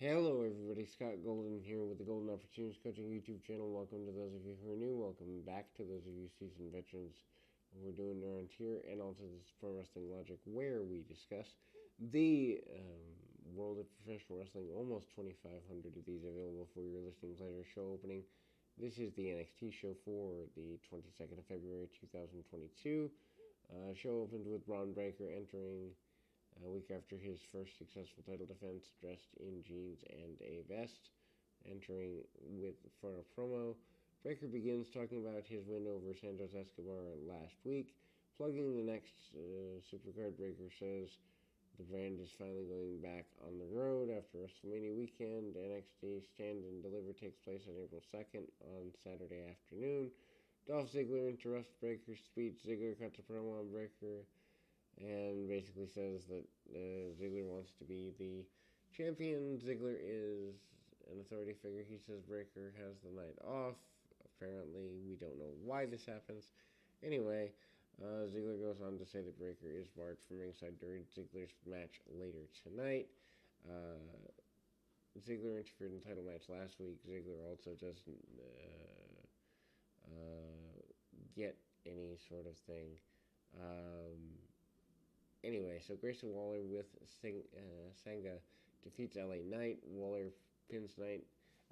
Hello everybody, Scott Golden here with the Golden Opportunities Coaching YouTube channel. Welcome to those of you who are new. Welcome back to those of you seasoned veterans. We're doing around here, and also this is Pro Wrestling Logic, where we discuss the world of professional wrestling. Almost 2,500 of these available for your listening pleasure. Show opening. This is the NXT show for the 22nd of February 2022. Show opened with Braun Breaker entering a week after his first successful title defense, dressed in jeans and a vest, entering for a promo. Breaker begins talking about his win over Santos Escobar last week. Plugging the next Supercard, Breaker says the brand is finally going back on the road after WrestleMania weekend. NXT Stand and Deliver takes place on April 2nd on Saturday afternoon. Dolph Ziggler interrupts Breaker's speech. Ziggler cuts a promo on Breaker and basically says that Ziggler wants to be the champion. Ziggler is an authority figure. He says Breaker has the night off. Apparently, we don't know why this happens. Anyway, Ziggler goes on to say that Breaker is barred from ringside during Ziggler's match later tonight. Ziggler interfered in the title match last week. Ziggler also doesn't get any sort of thing. Anyway, so Grayson Waller with Sanga defeats LA Knight. Waller pins Knight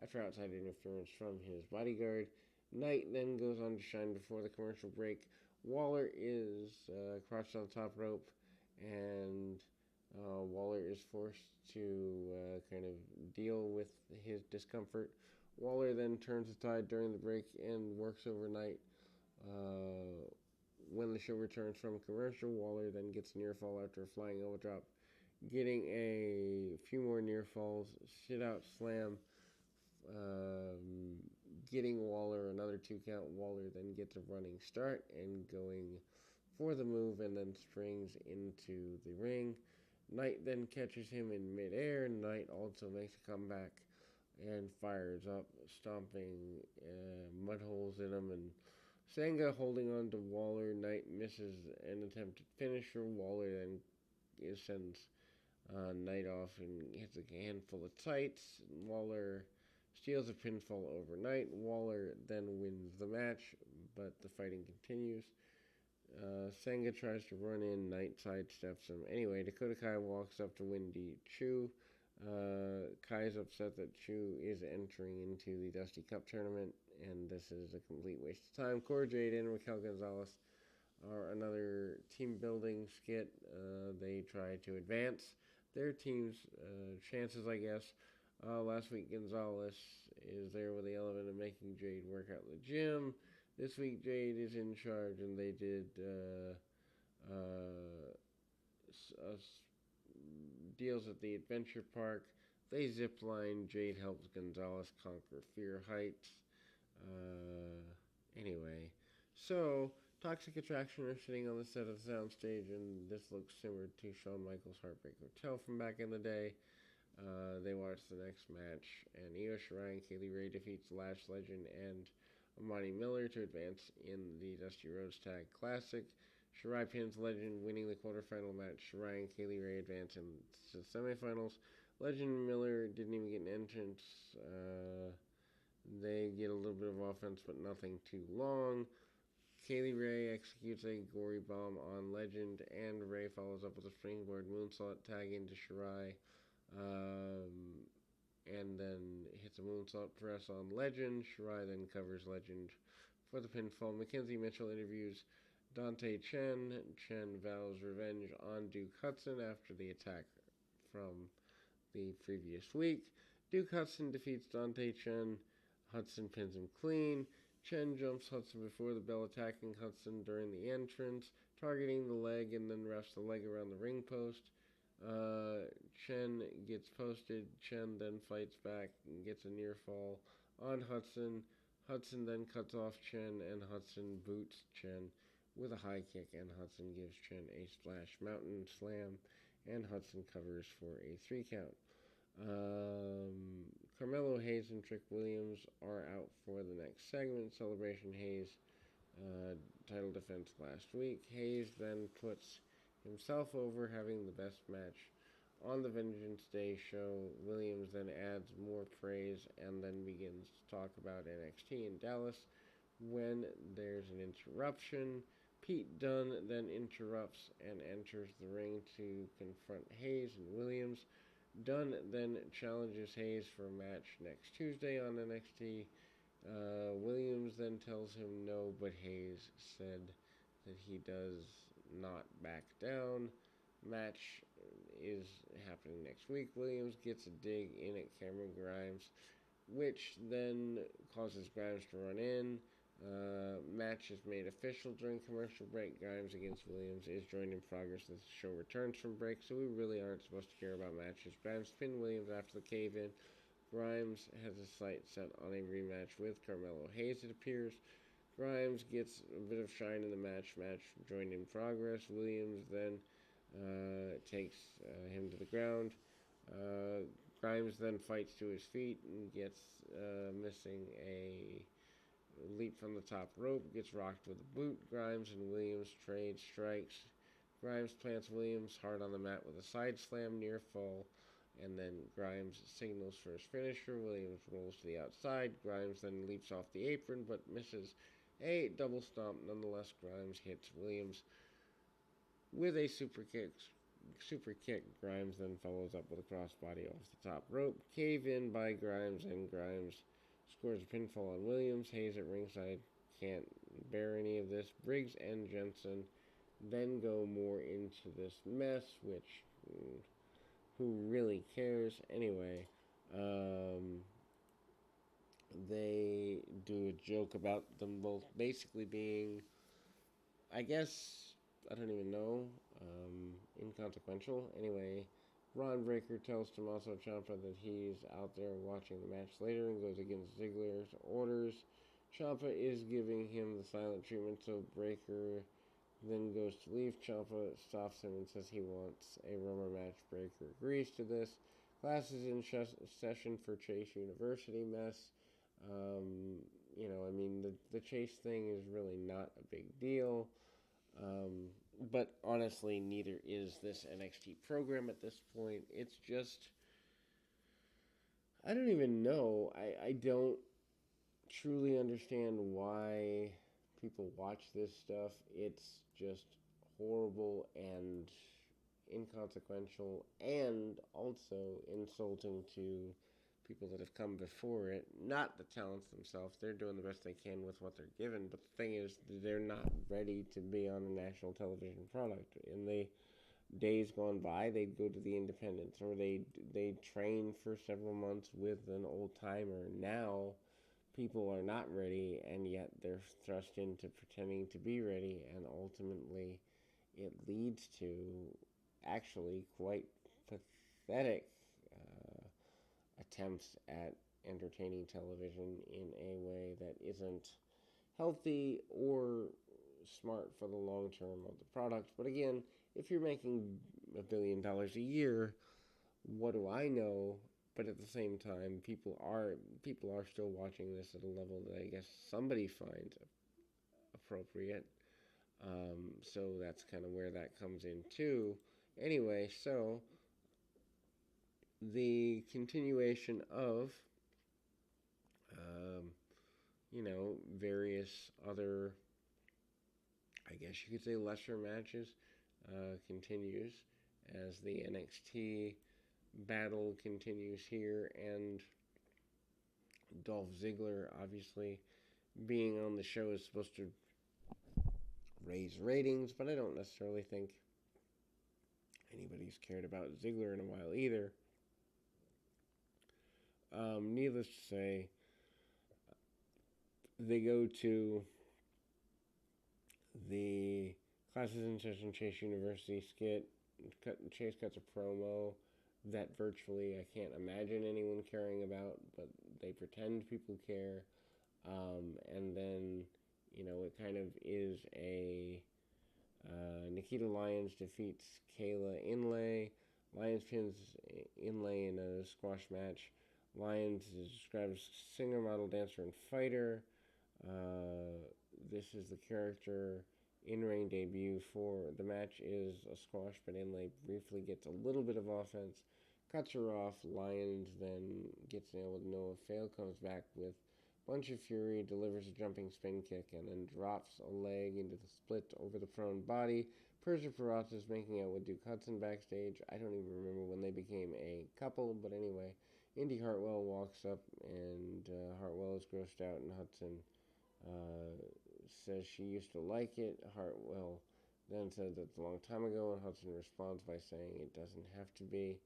after outside interference from his bodyguard. Knight then goes on to shine before the commercial break. Waller is crouched on top rope, and Waller is forced to kind of deal with his discomfort. Waller then turns aside during the break and works over Knight. When the show returns from commercial, Waller then gets a near fall after a flying elbow drop, getting a few more near falls, sit out slam, getting Waller another 2 count. Waller then gets a running start and going for the move and then springs into the ring. Knight then catches him in midair. Knight also makes a comeback and fires up, stomping mud holes in him, and Sanga holding on to Waller. Knight misses an attempted finisher. Waller then sends Knight off and hits a handful of tights. Waller steals a pinfall over Knight. Waller then wins the match, but the fighting continues. Sanga tries to run in. Knight sidesteps him. Anyway, Dakota Kai walks up to Wendy Chu. Kai's upset that Chu is entering into the Dusty Cup tournament, and this is a complete waste of time. Cora Jade and Raquel Gonzalez are another team building skit. They try to advance their team's chances, I guess. Last week, Gonzalez is there with the element of making Jade work out in the gym. This week, Jade is in charge, and they did deals at the adventure park. They zipline. Jade helps Gonzalez conquer Fear Heights. Anyway, so Toxic Attraction are sitting on the set of the soundstage, and this looks similar to Shawn Michaels' Heartbreak Hotel from back in the day. They watch the next match, and Io Shirai and Kaylee Ray defeats Lash Legend and Amani Miller to advance in the Dusty Rhodes Tag Classic. Shirai pins Legend, winning the quarterfinal match. Shirai and Kaylee Ray advance into the semifinals. Legend and Miller didn't even get an entrance. They get a little bit of offense, but nothing too long. Kaylee Ray executes a gory bomb on Legend, and Ray follows up with a springboard moonsault tag into Shirai, and then hits a moonsault press on Legend. Shirai then covers Legend for the pinfall. Mackenzie Mitchell interviews Dante Chen. Chen vows revenge on Duke Hudson after the attack from the previous week. Duke Hudson defeats Dante Chen. Hudson pins him clean. Chen jumps Hudson before the bell, attacking Hudson during the entrance, targeting the leg, and then wraps the leg around the ring post. Chen gets posted. Chen then fights back and gets a near fall on Hudson. Hudson then cuts off Chen, and Hudson boots Chen with a high kick, and Hudson gives Chen a splash mountain slam, and Hudson covers for a 3 count. Carmelo Hayes and Trick Williams are out for the next segment. Celebration Hayes title defense last week. Hayes then puts himself over, having the best match On the Vengeance Day show, Williams then adds more praise and then begins to talk about NXT in Dallas when there's an interruption. Pete Dunne then interrupts and enters the ring to confront Hayes and Williams. Dunne then challenges Hayes for a match next Tuesday on NXT. Williams then tells him no, but Hayes said that he does not back down. Match is happening next week. Williams gets a dig in at Cameron Grimes, which then causes Grimes to run in. Match is made official during commercial break. Grimes against Williams is joined in progress as the show returns from break, so we really aren't supposed to care about matches. Grimes pinned Williams after the cave-in. Grimes has his sights set on a rematch with Carmelo Hayes, it appears. Grimes gets a bit of shine in the match. Match joined in progress. Williams then takes him to the ground. Grimes then fights to his feet and gets missing a leap from the top rope, gets rocked with a boot. Grimes and Williams trade strikes. Grimes plants Williams hard on the mat with a side slam near fall, and then Grimes signals for his finisher. Williams rolls to the outside. Grimes then leaps off the apron but misses a double stomp. Nonetheless, Grimes hits Williams with a super kick. Grimes then follows up with a crossbody off the top rope. Cave in by Grimes, and Grimes scores a pinfall on Williams. Hayes at ringside can't bear any of this. Briggs and Jensen then go more into this mess, which who really cares anyway. They do a joke about them both basically being, I guess, I don't even know, inconsequential. Anyway, Ron Breakker tells Tommaso Ciampa that he's out there watching the match later and goes against Ziggler's orders. Ciampa is giving him the silent treatment, so Breakker then goes to leave. Ciampa stops him and says he wants a rubber match. Breakker agrees to this. Class is in session for Chase University mess. The Chase thing is really not a big deal. But honestly, neither is this NXT program at this point. It's just, I don't even know. I don't truly understand why people watch this stuff. It's just horrible and inconsequential and also insulting to people that have come before it. Not the talents themselves. They're doing the best they can with what they're given, but the thing is, they're not ready to be on a national television product. In the days gone by, they'd go to the independents, or they'd train for several months with an old-timer. Now, people are not ready, and yet they're thrust into pretending to be ready, and ultimately it leads to actually quite pathetic attempts at entertaining television in a way that isn't healthy or smart for the long term of the product. But again, if you're making $1 billion a year, what do I know? But at the same time, people are still watching this at a level that I guess somebody finds appropriate. So that's kind of where that comes in too. Anyway, so the continuation of various other, I guess you could say, lesser matches continues as the NXT battle continues here, and Dolph Ziggler, obviously, being on the show is supposed to raise ratings, but I don't necessarily think anybody's cared about Ziggler in a while either. Needless to say, they go to the Classes in Session Chase University skit. Chase cuts a promo that virtually I can't imagine anyone caring about, but they pretend people care. And then, it kind of is a Nikita Lyons defeats Kayla Inlay. Lyons pins Inlay in a squash match. Lyons is described as singer, model, dancer, and fighter. This is the character in-ring debut for the match is a squash, but Inlay briefly gets a little bit of offense, cuts her off. Lyons then gets nailed with Noah. Fail comes back with Bunch of Fury, delivers a jumping spin kick, and then drops a leg into the split over the prone body. Persia Pirotta is making out with Duke Hudson backstage. I don't even remember when they became a couple, but anyway, Indy Hartwell walks up, and Hartwell is grossed out, and Hudson uh, says she used to like it. Hartwell then says it's a long time ago, and Hudson responds by saying it doesn't have to be.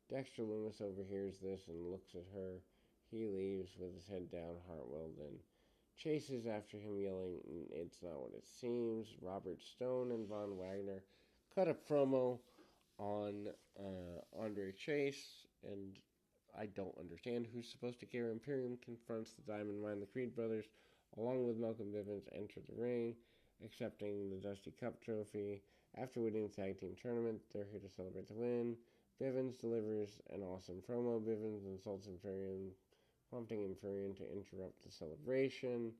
Dexter Loomis overhears this and looks at her. He leaves with his head down. Hartwell then chases after him, yelling, "It's not what it seems." Robert Stone and Von Wagner cut a promo on Andre Chase, and I don't understand who's supposed to care. Imperium confronts the Diamond Mine. The Creed brothers, along with Malcolm Bivens, enter the ring, accepting the Dusty Cup trophy. After winning the tag team tournament, they're here to celebrate the win. Bivens delivers an awesome promo. Bivens insults Imperium, prompting Imperium to interrupt the celebration.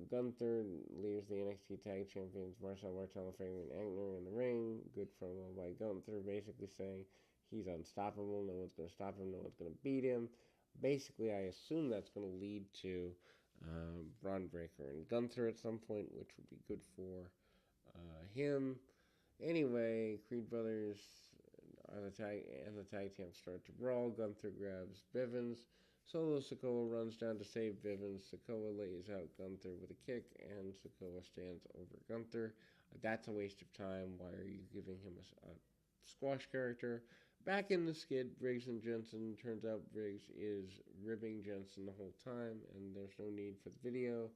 Gunther leaves the NXT Tag Champions Marcel Martel and Franklin Agner in the ring. Good promo by Gunther, basically saying he's unstoppable. No one's going to stop him. No one's going to beat him. Basically, I assume that's going to lead to Braun Breaker and Gunther at some point, which would be good for him. Anyway, Creed Brothers are the tag team start to brawl. Gunther grabs Bivens. Solo Sikoa runs down to save Bivens. Sikoa lays out Gunther with a kick, and Sikoa stands over Gunther. That's a waste of time. Why are you giving him a squash character? Back in the skid, Briggs and Jensen. Turns out Briggs is ribbing Jensen the whole time, and there's no need for the video.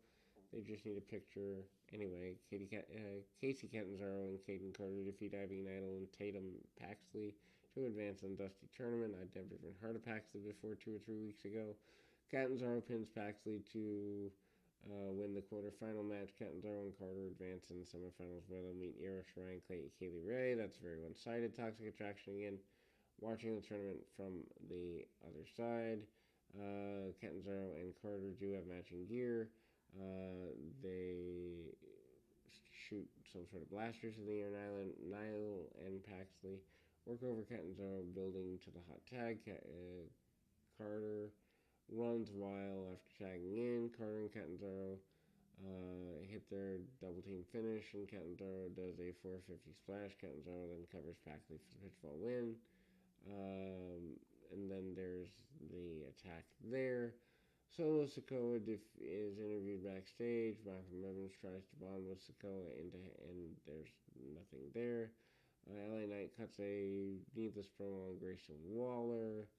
They just need a picture. Anyway, Casey Catanzaro and Caden Carter defeat Ivy Idol and Tatum Paxley to advance in the Dusty Tournament. I'd never even heard of Paxley before 2 or 3 weeks ago. Catanzaro pins Paxley to win the quarterfinal match. Catanzaro and Carter advance in the semifinals where they'll meet Ira Shirai and Kaylee Ray. That's very one-sided. Toxic Attraction again. Watching the tournament from the other side. Catanzaro and Carter do have matching gear. They shoot some sort of blasters in the air. Niall and Paxley work over Catanzaro, building to the hot tag. Carter runs wild after tagging in. Carter and Catanzaro hit their double team finish, and Catanzaro does a 450 splash. Catanzaro then covers Paxley for the pitfall win. And then there's the attack there. Solo Sikoa is interviewed backstage. Malcolm Evans tries to bond with Sikoa, and there's nothing there. LA Knight cuts a needless promo on Grayson Waller.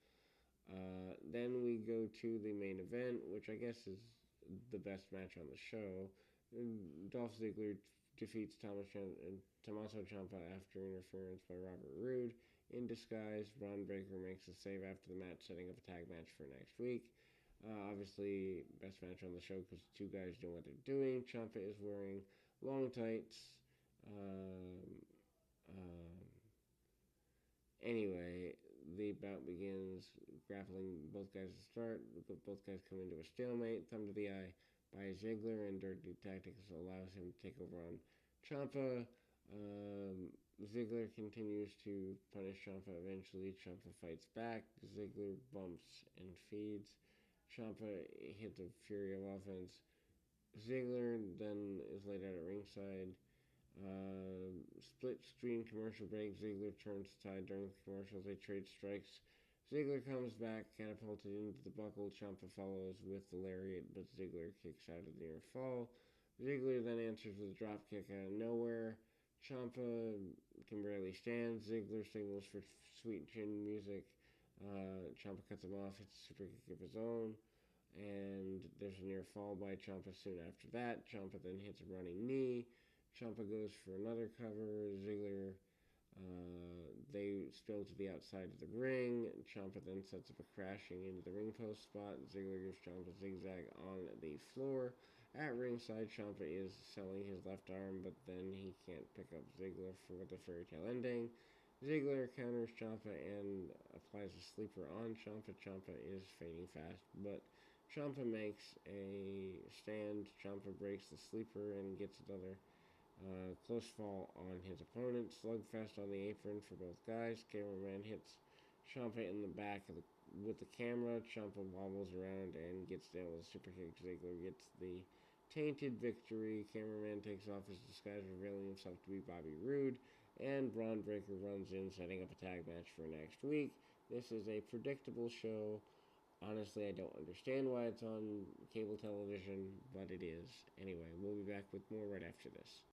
Then we go to the main event, which I guess is the best match on the show. Dolph Ziggler defeats Tommaso Ciampa after interference by Robert Roode. In disguise, Braun Breaker makes a save after the match, setting up a tag match for next week. Obviously, best match on the show because the two guys know what they're doing. Ciampa is wearing long tights. Anyway, the bout begins. Grappling both guys to start. Both guys come into a stalemate. Thumb to the eye by Ziggler, and Dirty Tactics allows him to take over on Ciampa. Ziggler continues to punish Ciampa. Eventually, Ciampa fights back. Ziggler bumps and feeds. Ciampa hits a fury of offense. Ziggler then is laid out at ringside. Split screen commercial break. Ziggler turns tide during the commercials. They trade strikes. Ziggler comes back, catapulted into the buckle. Ciampa follows with the lariat, but Ziggler kicks out of the near fall. Ziggler then answers with a drop kick out of nowhere. Ciampa can barely stand. Ziggler signals for sweet chin music. Ciampa cuts him off, hits a super kick of his own, and there's a near fall by Ciampa soon after that. Ciampa then hits a running knee. Ciampa goes for another cover. Ziggler, they spill to the outside of the ring. Ciampa then sets up a crashing into the ring post spot. Ziggler gives Ciampa a zigzag on the floor. At ringside, Ciampa is selling his left arm, but then he can't pick up Ziggler for the fairy tale ending. Ziggler counters Ciampa and applies a sleeper on Ciampa. Ciampa is fading fast, but Ciampa makes a stand. Ciampa breaks the sleeper and gets another Close fall on his opponent. Slugfest on the apron for both guys. Cameraman hits Ciampa in the back with the camera. Ciampa wobbles around and gets down with a Superkick. Ziggler gets the tainted victory. Cameraman takes off his disguise, revealing himself to be Bobby Roode. And Braun Breaker runs in, setting up a tag match for next week. This is a predictable show. Honestly, I don't understand why it's on cable television, but it is. Anyway, we'll be back with more right after this.